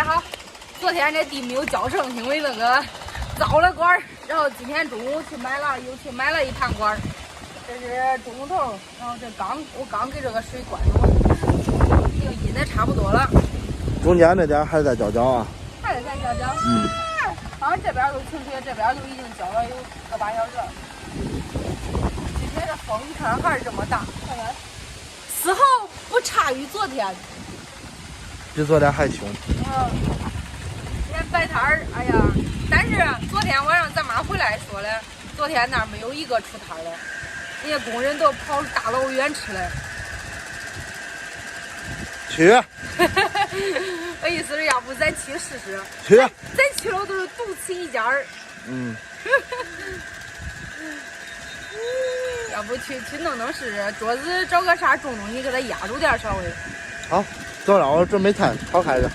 好，昨天这地没有浇成，因为那个造了管儿，然后今天中午又去买了一盘管儿。这是中午头，然后我刚给这个水灌住，已经阴的差不多了。中间那点还在浇啊？还得再浇。好像这边都停水，这边就已经浇了有个把小时了。今天这风你看还是这么大，看看，丝毫不差于昨天。比昨天还凶。今天摆摊儿，哎呀，但是昨天晚上咱妈回来说了，昨天那儿没有一个出摊的。人家工人都跑大老远吃了。去。我意思是要不咱去试试。去。咱去了都是独此一家儿。要不去弄试试，桌子找个啥重东西给它压住点稍微。好，走了，我准备摊，好开着。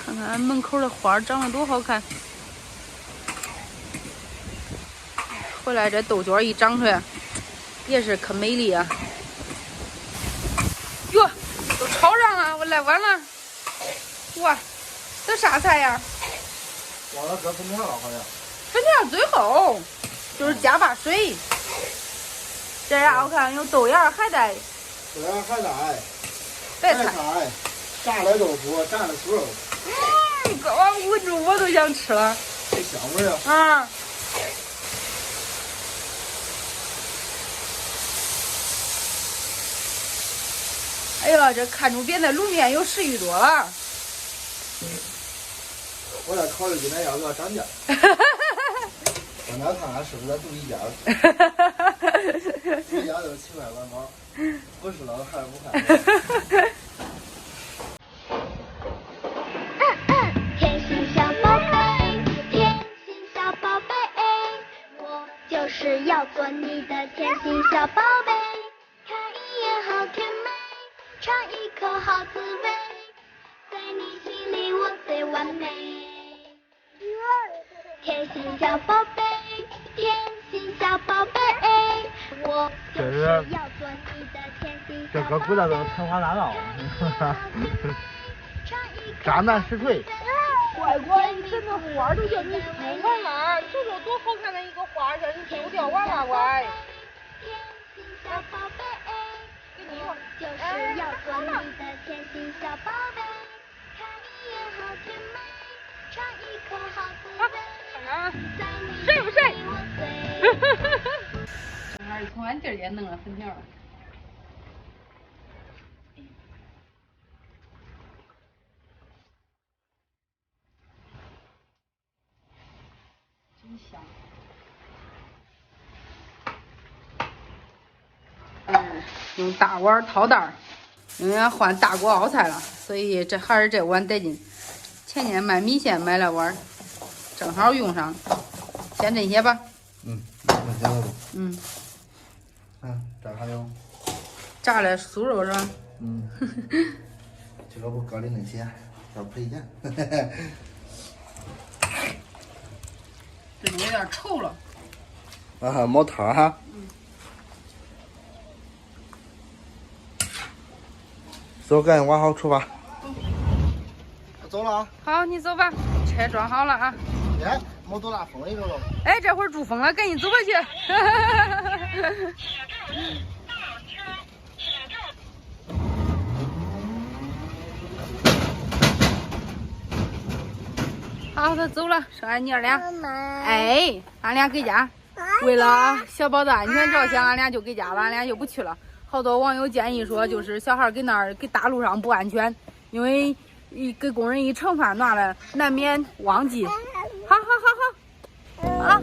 看看门口的花长得多好看。回来这豆角一长出来，也是可美丽啊！哟，都炒上了，我来晚了。哇，这啥菜呀？忘了搁粉条了，好像。粉条最后，就是加把水。这呀，我看有豆芽、海带。豆芽、海带。白菜。炸了豆腐，蘸了酥肉。我闻着我都想吃了。这香味啊！哎呀，这看着别的卤面有10余多了。我在考虑今天要不要涨价。咱俩看看是不是在独一家。独一家就是7块半包，不是了还是不看。甜心小宝贝，甜心小宝贝，我就是要做你的甜心小宝贝。看一眼好甜美，尝一口好滋味，在你心里我最完美。甜心小宝贝，甜心小宝贝，我就是要做你的甜心小宝贝。这个古代都是采花大盗，渣男实锤。乖乖，你这个花都叫你丢完了，瞅瞅多好看的一个花，叫你丢掉完了，乖。甜心小宝贝，我就是要做你的甜心小宝贝。看一眼好甜美，尝一口好滋味。睡不睡？正好从俺弟儿也弄了粉条。真香。用大碗掏袋儿，因为换大锅熬菜了，所以这还是这碗得劲。前年买米线买了碗，正好用上。先这些吧。这些了都。这还有炸的酥肉是吧？这个不搁的那些，要赔钱。这有点稠了。冒汤哈。走，赶紧挖好出发。我走了啊。好，你走吧，车装好了啊。哎，没多大风一个了。哎，这会儿珠风了，赶紧走过去。好，他走了，剩俺娘俩。哎，俺俩给家。为了小宝的安全着想，俺俩就给家了，俺俩就不去了。好多网友建议说，就是小孩给那儿给大路上不安全，因为给工人一盛饭拿了，难免忘记。好啊。